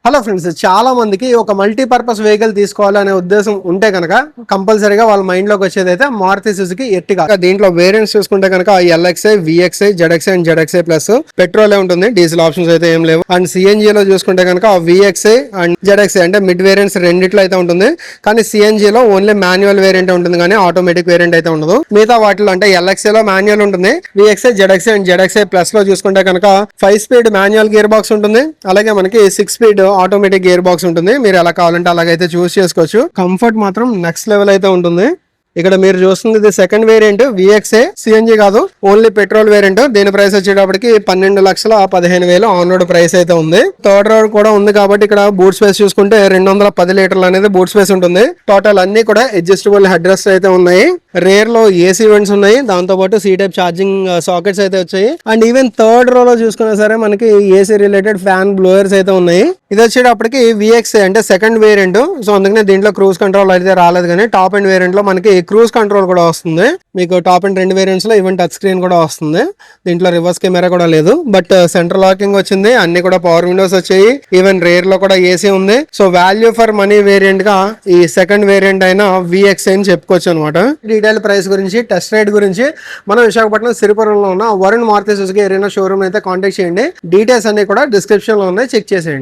Hello friends, చాలా మందికి ఒక మల్టీపర్పస్ వెహికల్ తీసుకోవాలనే ఉద్దేశం ఉంటే కనుక కంపల్సరీగా వాళ్ళ మైండ్ లోకి వచ్చేది అయితే మారుతి సుజుకి ఎర్టిగా. దీంట్లో వేరియంట్స్ చూసుకుంటే కనుక LXi, VXi, ZXi and ZXi plus petrol ఉంటుంది, డీజిల్ ఆప్షన్స్ అయితే ఏం లేవు. అండ్ సిఎన్జి లో చూసుకుంటే కనుక విఎక్స్ఐ అండ్ జెడ్ఎక్స్ఐ అంటే మిడ్ వేరియంట్స్ రెండిట్లో అయితే ఉంటుంది. కానీ సిఎన్జి లో ఓన్లీ మాన్యువల్ వేరియంట్ ఉంటుంది, కానీ ఆటోమేటిక్ వేరియంట్ అయితే ఉండదు. మిగతా వాటిలో అంటే ఎల్ఎక్స్ఐ లో మాన్యువల్ ఉంటుంది, VXi, ZXi and ZXi plus లో చూసుకుంటే కనుక 5 స్పీడ్ మాన్యువల్ గేర్ బాక్స్ ఉంటుంది, అలాగే మనకి 6 స్పీడ్ ఆటోమేటిక్ గేర్ బాక్స్ ఉంటుంది. మీరు ఎలా కావాలంటే అలాగైతే చూస్ చేసుకోవచ్చు. కంఫర్ట్ మాత్రం నెక్స్ట్ లెవెల్ అయితే ఉంటుంది. ఇక్కడ మీరు చూస్తుంది ఇది సెకండ్ వేరియంట్ విఎక్స్ఏ, సిఎన్జి కాదు, ఓన్లీ పెట్రోల్ వేరియంట్. దీని ప్రైస్ వచ్చేటప్పటికి 12,15,000 ఆన్ రోడ్ ప్రైస్ అయితే ఉంది. థర్డ్ రోడ్ కూడా ఉంది కాబట్టి ఇక్కడ బూట్ స్పేస్ చూసుకుంటే 210 లీటర్లు అనేది బూట్ స్పేస్ ఉంటుంది. టోటల్ అన్ని కూడా అడ్జస్టబుల్ హెడ్ రెస్ట్ అయితే ఉన్నాయి. రేర్ లో ఏసీ వెంట్స్ ఉన్నాయి, దాంతో పాటు సి టైప్ ఛార్జింగ్ సాకెట్స్ అయితే వచ్చాయి. అండ్ ఈవెన్ థర్డ్ రో లో చూసుకున్నా సరే మనకి ఏసీ రిలేటెడ్ ఫ్యాన్ బ్లోయర్స్ అయితే ఉన్నాయి. ఇది వచ్చేటప్పటికి విఎక్స్ఏ అంటే సెకండ్ వేరియంట్, సో అందుకనే దీంట్లో క్రూజ్ కంట్రోల్ అయితే రాలేదు. కానీ టాప్ అండ్ వేరియంట్ లో మనకి క్రూజ్ కంట్రోల్ కూడా వస్తుంది. మీకు టాప్ అండ్ 2 వేరియంట్స్ లో ఈవెన్ టచ్ స్క్రీన్ కూడా వస్తుంది. దీంట్లో రివర్స్ కెమెరా కూడా లేదు, బట్ సెంటర్ లాకింగ్ వచ్చింది. అన్ని కూడా పవర్ విండోస్ వచ్చాయి. ఈవెన్ రేర్ లో కూడా ఏసీ ఉంది. So value for money variant గా ఈ సెకండ్ వేరియంట్ అయిన విఎక్స్ అని చెప్పుకోవచ్చు అనమాట. డీటెయిల్ ప్రైస్ గురించి, టెస్ట్ రైడ్ గురించి మనం విశాఖపట్నం సిరిపురంలో ఉన్న Varun Maruti Suzuki Arena showroom అయితే కాంటాక్ట్ చేయండి. డీటెయిల్స్ అన్ని కూడా డిస్క్రిప్షన్ లో ఉన్నాయి, చెక్ చేసేయండి.